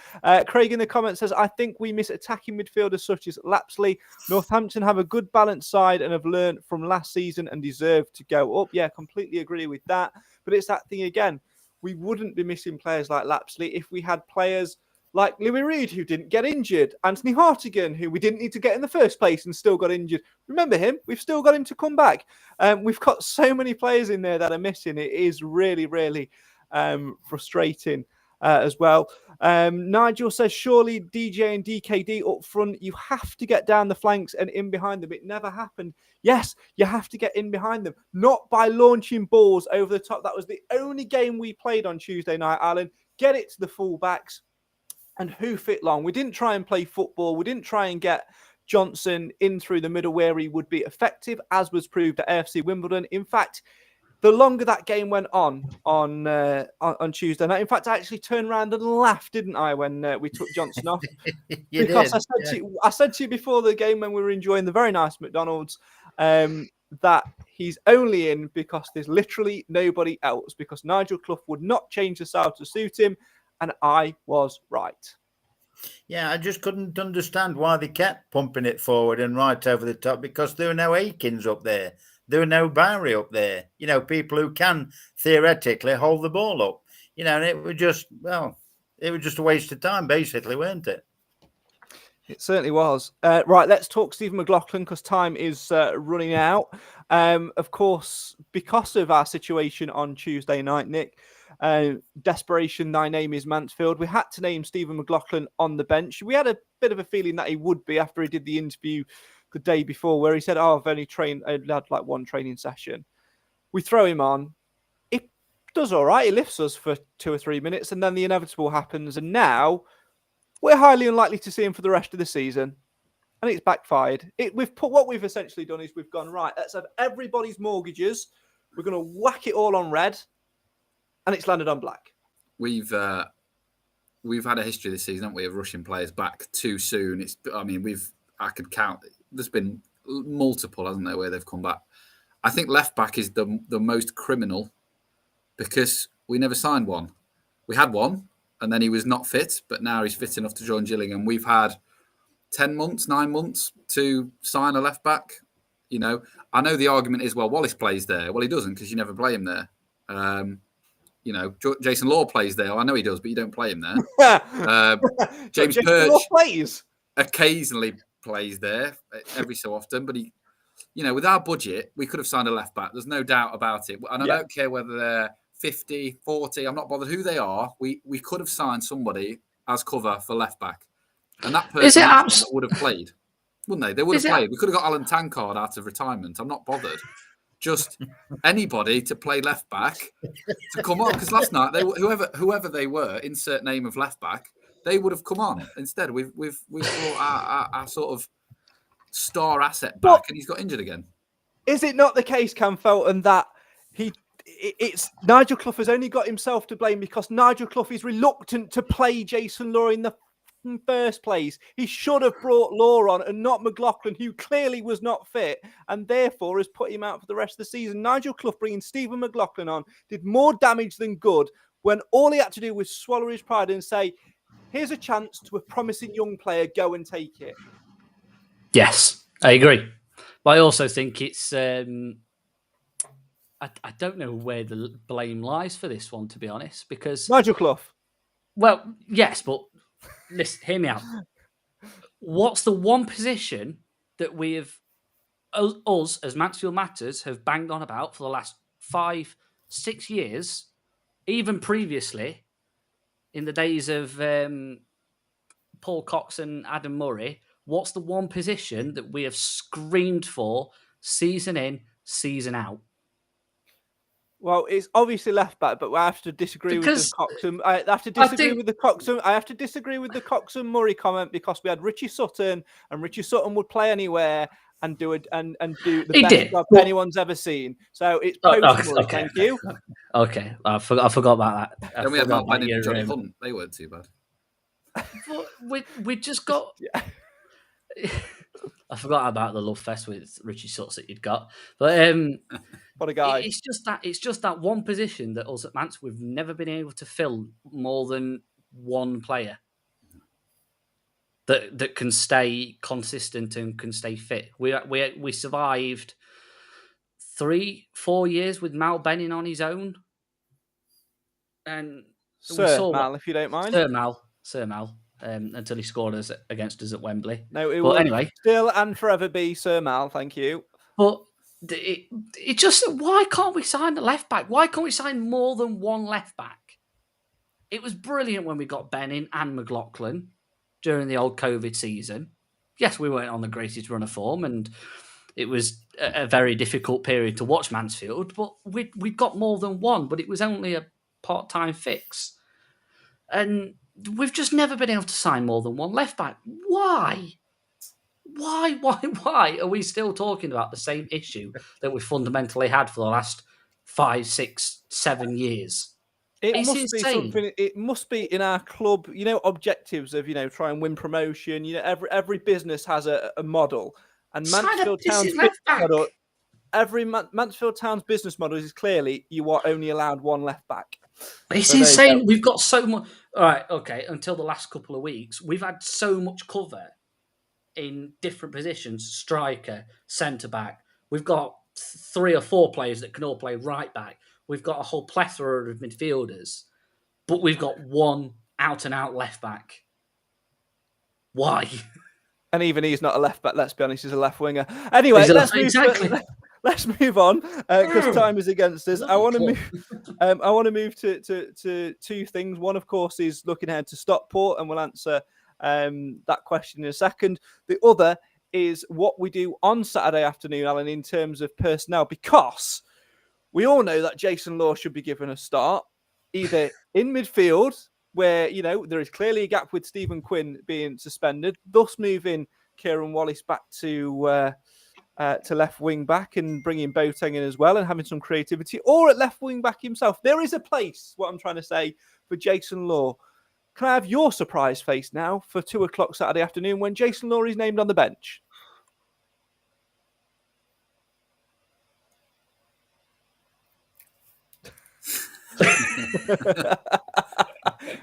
Craig in the comments says, I think we miss attacking midfielders such as Lapsley. Northampton have a good balanced side and have learned from last season and deserve to go up. Yeah, completely agree with that. But it's that thing again. We wouldn't be missing players like Lapsley if we had players like Louis Reed, who didn't get injured. Anthony Hartigan, who we didn't need to get in the first place and still got injured. Remember him? We've still got him to come back. We've got so many players in there that are missing. It is really, really frustrating as well. Nigel says, surely DJ and DKD up front, you have to get down the flanks and in behind them. It never happened. Yes, you have to get in behind them, not by launching balls over the top. That was the only game we played on Tuesday night, Alan. Get it to the full-backs. And who fit long? We didn't try and play football. We didn't try and get Johnson in through the middle where he would be effective, as was proved at AFC Wimbledon. In fact, the longer that game went on Tuesday night, in fact, I actually turned around and laughed, didn't I, when we took Johnson off? Because I said to you before the game when we were enjoying the very nice McDonald's that he's only in because there's literally nobody else, because Nigel Clough would not change the side to suit him. And I was right. Yeah, I just couldn't understand why they kept pumping it forward and right over the top, because there were no Akins up there. There were no Barry up there. People who can theoretically hold the ball up. And it was just a waste of time, basically, weren't it? It certainly was. Right, let's talk Stephen McLaughlin, because time is running out. Of course, because of our situation on Tuesday night, Nick, Desperation, thy name is Mansfield. We had to name Stephen McLaughlin on the bench. We had a bit of a feeling that he would be after he did the interview the day before, where he said, I've only had one training session. We throw him on. He does all right. He lifts us for 2 or 3 minutes, and then the inevitable happens. And now we're highly unlikely to see him for the rest of the season. And it's backfired. What we've essentially done is we've gone, right, let's have everybody's mortgages. We're going to whack it all on red. And it's landed on black. We've had a history this season, haven't we, of rushing players back too soon. I could count. There's been multiple, hasn't there, where they've come back. I think left back is the most criminal, because we never signed one. We had one, and then he was not fit, but now he's fit enough to join Gillingham. We've had 9 months to sign a left back. I know the argument is, well, Wallace plays there. Well, he doesn't, because you never play him there. Jason Law plays there. I know he does, but you don't play him there. James Perch occasionally plays there every so often, but he, with our budget, we could have signed a left back. There's no doubt about it. And I don't care whether they're 50, 40. I'm not bothered who they are. We could have signed somebody as cover for left back, and that person would have played, wouldn't they? They would have played. We could have got Alan Tankard out of retirement. I'm not bothered. Just anybody to play left back to come on, because last night whoever they were, insert name of left back, they would have come on. Instead, we've brought our sort of star asset back, and he's got injured again. Is it not the case, Cam Felton, that it's Nigel Clough has only got himself to blame because Nigel Clough is reluctant to play Jason Law in the first place? He should have brought Law on and not McLaughlin, who clearly was not fit and therefore has put him out for the rest of the season. Nigel Clough bringing Stephen McLaughlin on did more damage than good, when all he had to do was swallow his pride and say, here's a chance to a promising young player, go and take it. Yes, I agree. But I also think it's... I don't know where the blame lies for this one, to be honest, because... Nigel Clough. Well, yes, but listen, hear me out. What's the one position that we have, us as Mansfield Matters, have banged on about for the last 5-6 years, even previously, in the days of Paul Cox and Adam Murray? What's the one position that we have screamed for season in, season out? Well, it's obviously left back, but I have to disagree with the Coxon. I have to disagree with the Coxon. I have to disagree with the Coxon Murray comment, because we had Richie Sutton, and Richie Sutton would play anywhere and do it and do the best job anyone's ever seen. So it's post Murray. Thank you. Okay, I forgot about that. Then we had Matt Benning and Johnny Hunt. They weren't too bad. We just got. I forgot about the love fest with Richie Sutton that you'd got, but what a guy! It's just that one position that us at Mansfield we've never been able to fill more than one player that can stay consistent and can stay fit. We survived 3-4 years with Mal Benning on his own, and Sir Mal, if you don't mind, Sir Mal. Until he scored us against us at Wembley. No, it will anyway still and forever be Sir Mal. Thank you. But it just, why can't we sign a left back? Why can't we sign more than one left back? It was brilliant when we got Benning and McLaughlin during the old COVID season. Yes, we weren't on the greatest run of form, and it was a very difficult period to watch Mansfield. But we got more than one, but it was only a part-time fix, and we've just never been able to sign more than one left back. Why? Why are we still talking about the same issue that we fundamentally had for the last 5, 6, 7 years? It's must insane. Be something. It must be in our club, objectives of try and win promotion. Every business has a model, and Mansfield Town's business model. Every Mansfield Town's business model is clearly you are only allowed one left back. It's insane. We've got so much. All right, okay. Until the last couple of weeks, we've had so much cover in different positions: striker, centre back. We've got 3 or 4 players that can all play right back. We've got a whole plethora of midfielders, but we've got one out and out left back. Why? And even he's not a left back. Let's be honest, he's a left winger. Anyway, let's move on because time is against us. I want to move to 2 things. One, of course, is looking ahead to Stockport, and we'll answer that question in a second. The other is what we do on Saturday afternoon, Alan, in terms of personnel, because we all know that Jason Law should be given a start, either in midfield, where there is clearly a gap with Stephen Quinn being suspended, thus moving Kieran Wallace back to left wing back and bringing Boateng in as well and having some creativity, or at left wing back himself. There is a place, what I'm trying to say, for Jason Law. Can I have your surprise face now for 2:00 Saturday afternoon when Jason Law is named on the bench?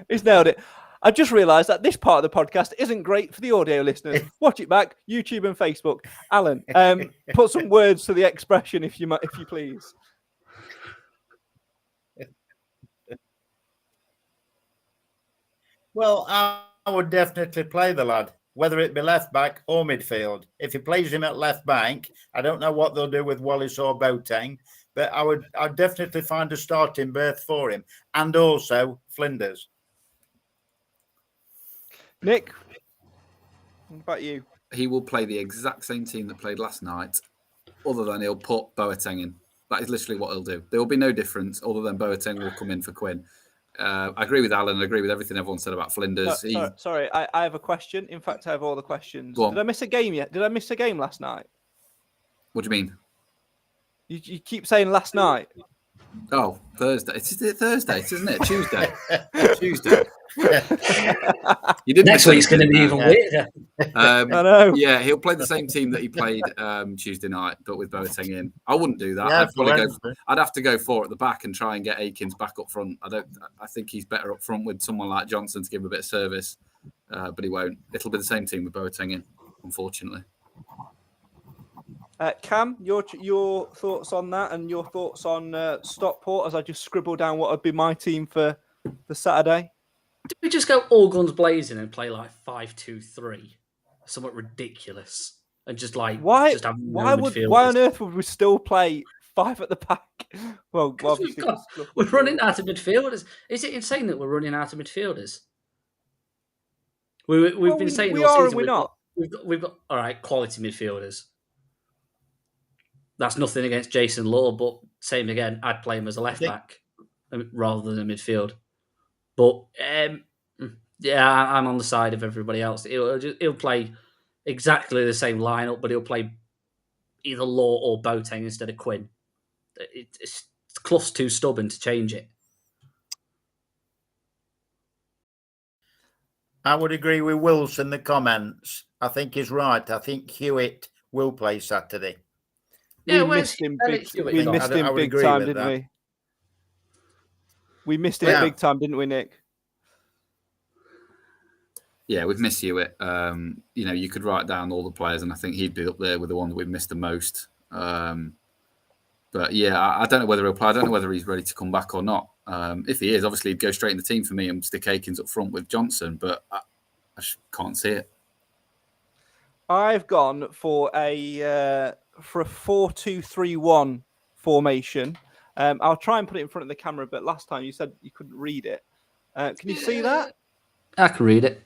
He's nailed it. I just realised that this part of the podcast isn't great for the audio listeners. Watch it back, YouTube and Facebook. Alan, put some words to the expression, if you please. Well, I would definitely play the lad, whether it be left back or midfield. If he plays him at left back, I don't know what they'll do with Wallace or Boateng, but I'd definitely find a starting berth for him, and also Flinders. Nick, what about you? He will play the exact same team that played last night, other than he'll put Boateng in. That is literally what he'll do. There will be no difference other than Boateng will come in for Quinn. I agree with Alan. I agree with everything everyone said about Flinders. Sorry, I have a question. In fact, I have all the questions. Did I miss a game yet? Did I miss a game last night? What do you mean? You keep saying last night. Oh, Thursday. It's Thursday, isn't it? Tuesday. Tuesday. Next week's going to be even weirder. I know. Yeah, he'll play the same team that he played Tuesday night, but with Boateng in. I wouldn't do that. Yeah, I'd have to go 4 at the back and try and get Akins back up front. I think he's better up front with someone like Johnson to give him a bit of service, but he won't. It'll be the same team with Boateng in, unfortunately. Cam, your thoughts on that and your thoughts on Stockport as I just scribble down what would be my team for Saturday? Did we just go all guns blazing and play like 5-2-3? Somewhat ridiculous. And just like why midfielders. on earth would we still play 5 at the back? Well, obviously we're running out of midfielders. Is it insane that we're running out of midfielders? We've been saying we all are season and we're not. We've got all right quality midfielders. That's nothing against Jason Law, but same again. I'd play him as a left back rather than a midfield. But yeah, I'm on the side of everybody else. He'll play exactly the same lineup, but he'll play either Law or Boateng instead of Quinn. It's Clough's too stubborn to change it. I would agree with Wills in the comments. I think he's right. I think Hewitt will play Saturday. Yeah, we missed him big time, didn't we? We missed him big time, didn't we, Nick? Yeah, we've missed Hewitt. You could write down all the players, and I think he'd be up there with the one that we've missed the most. But yeah, I don't know whether he'll play. I don't know whether he's ready to come back or not. If he is, obviously he'd go straight in the team for me and stick Akins up front with Johnson, but I just can't see it. I've gone for a 4-2-3-1 formation. I'll try and put it in front of the camera, but last time you said you couldn't read it. Can you see that? I can read it.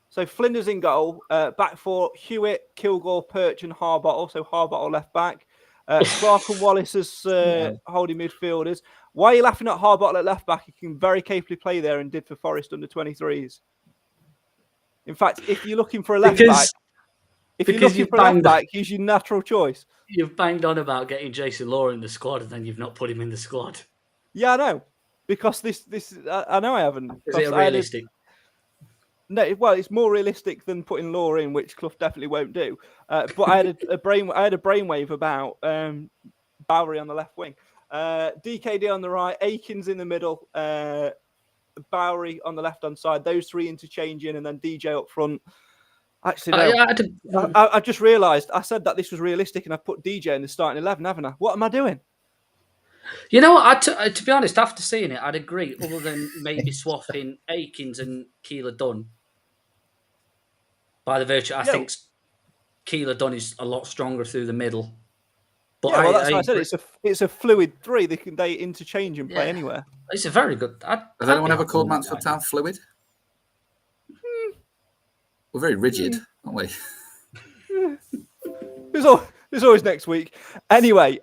So Flinders in goal, back 4, Hewitt, Kilgore, Perch and Harbottle. So Harbottle left back. Clark and Wallace as holding midfielders. Why are you laughing at Harbottle at left back? He can very capably play there and did for Forest under 23s. In fact, if you're looking for a left back, he's your natural choice. You've banged on about getting Jason Law in the squad, and then you've not put him in the squad. Yeah, I know. Because I know I haven't. Is it realistic? No, well, it's more realistic than putting Law in, which Clough definitely won't do. But I had a brainwave about Bowery on the left wing, DKD on the right, Akins in the middle, Bowery on the left hand side. Those 3 interchanging, and then DJ up front. Actually, no. I just realised I said that this was realistic, and I put DJ in the starting 11, haven't I? What am I doing? You know what? To be honest, after seeing it, I'd agree. Other than maybe swapping Akins and Keeler Dunn. By the virtue, I think Keeler Dunn is a lot stronger through the middle. But that's what I said. It's a fluid 3. They interchange and play anywhere. It's a very good. Has anyone ever called Mansfield Town fluid? We're very rigid, aren't we? There's always next week. Anyway,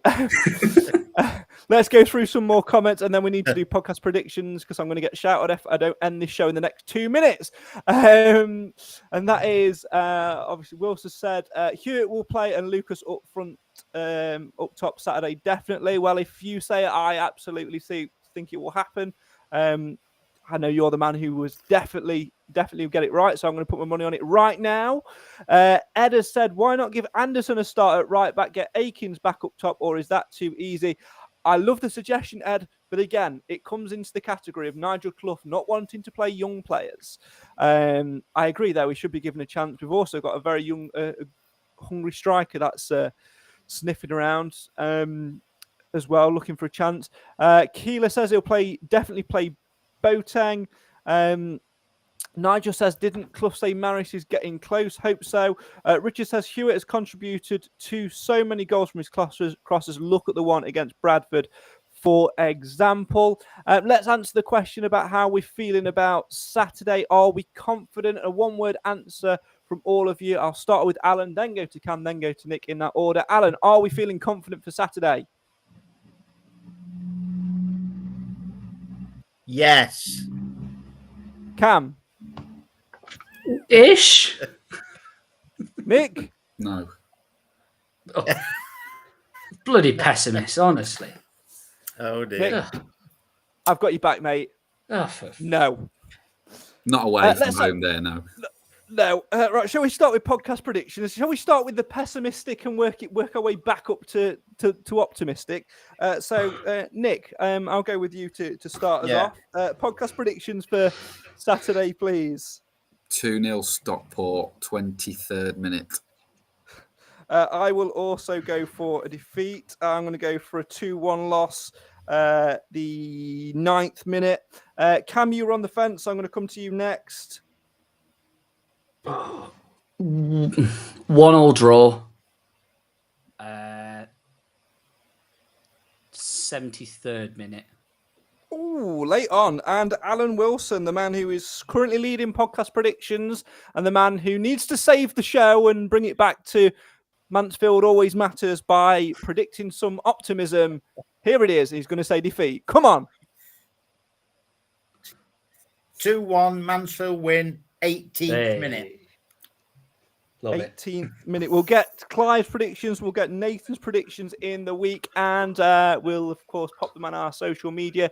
let's go through some more comments, and then we need to do podcast predictions because I'm going to get shouted if I don't end this show in the next 2 minutes. And that is, obviously, Wilson said Hewitt will play and Lucas up front, up top Saturday, definitely. Well, if you say it, I absolutely think it will happen. I know you're the man who was definitely get it right, so I'm going to put my money on it right now. Ed has said, why not give Anderson a start at right back, get Akins back up top, or is that too easy? I love the suggestion, Ed, but again, it comes into the category of Nigel Clough not wanting to play young players. I agree there, we should be given a chance. We've also got a very young, hungry striker that's sniffing around as well, looking for a chance. Keeler says he'll definitely play Boateng. Nigel says, didn't Clough say Maris is getting close? Hope so. Richard says, Hewitt has contributed to so many goals from his crosses. Look at the one against Bradford, for example. Let's answer the question about how we're feeling about Saturday. Are we confident? A one-word answer from all of you. I'll start with Alan, then go to Cam, then go to Nick in that order. Alan, are we feeling confident for Saturday? Yes. Cam? Ish. Nick? No. Oh, bloody pessimist, honestly. Oh, dear. Nick, I've got you back, mate. Oh, no. Not away from home there, no. No. Right, shall we start with podcast predictions? Shall we start with the pessimistic and work our way back up to optimistic? Nick, I'll go with you to start us off. Podcast predictions for Saturday, please. 2-0 Stockport, 23rd minute. I will also go for a defeat. I'm going to go for a 2-1 loss. The 9th minute. Cam, you were on the fence. I'm going to come to you next. 1-1 draw. 73rd minute. Ooh, late on. And Alan Wilson, the man who is currently leading podcast predictions and the man who needs to save the show and bring it back to Mansfield Always Matters by predicting some optimism. Here it is. He's going to say defeat. Come on. 2-1 Mansfield win, 18th minute. Love 18th minute. We'll get Clive's predictions. We'll get Nathan's predictions in the week. And we'll, of course, pop them on our social media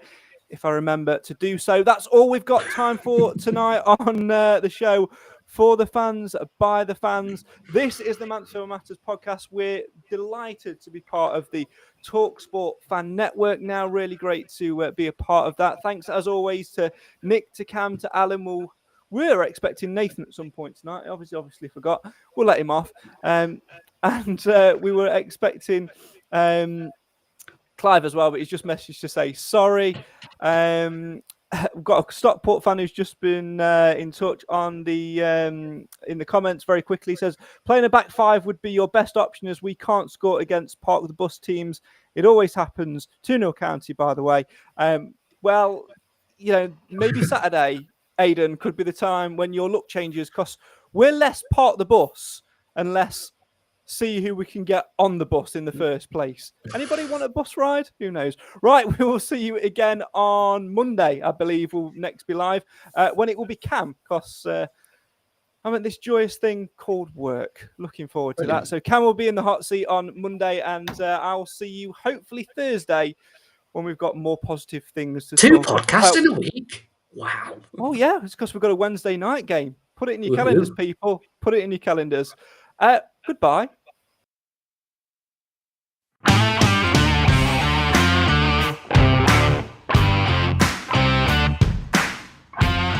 if I remember to do so. That's all we've got time for tonight on the show. For the fans, by the fans. This is the Mansfield Matters podcast. We're delighted to be part of the talkSPORT fan network now. Really great to be a part of that. Thanks, as always, to Nick, to Cam, to Alan. We're expecting Nathan at some point tonight. Obviously forgot. We'll let him off. And we were expecting Clive as well, but he's just messaged to say sorry. We've got a Stockport fan who's just been in touch on the in the comments very quickly. He says, playing a back five would be your best option as we can't score against Park of the Bus teams. It always happens. 2-0 County, by the way. Well, maybe Saturday, Aidan, could be the time when your luck changes because we're less Park the Bus and less see who we can get on the bus in the first place. Anybody want a bus ride? Who knows? Right, we will see you again on Monday, I believe we'll next be live, when it will be Cam, because I'm at this joyous thing called work. Looking forward to that. So Cam will be in the hot seat on Monday, and I'll see you hopefully Thursday when we've got more positive things to Two talk podcasts about. in a week? Wow. Oh, yeah, it's because we've got a Wednesday night game. Put it in your calendars, people. Put it in your calendars. Goodbye.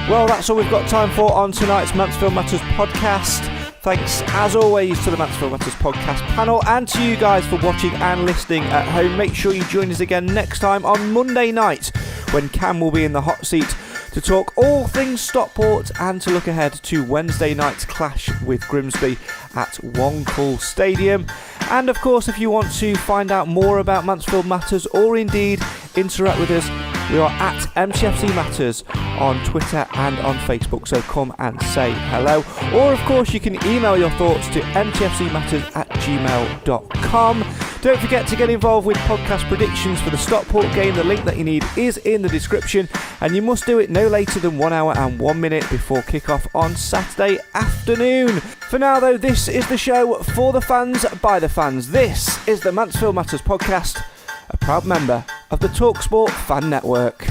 Well, that's all we've got time for on tonight's Mansfield Matters podcast. Thanks, as always, to the Mansfield Matters podcast panel and to you guys for watching and listening at home. Make sure you join us again next time on Monday night when Cam will be in the hot seat to talk all things Stockport and to look ahead to Wednesday night's clash with Grimsby at One Call Stadium. And of course, if you want to find out more about Mansfield Matters or indeed interact with us, we are at MTFC Matters on Twitter and on Facebook, so come and say hello. Or of course, you can email your thoughts to mtfcmatters@gmail.com. Don't forget to get involved with podcast predictions for the Stockport game. The link that you need is in the description, and you must do it no later than 1 hour and 1 minute before kick-off on Saturday afternoon. For now, though, this is the show for the fans, by the fans. This is the Mansfield Matters podcast, a proud member of the talkSPORT fan network.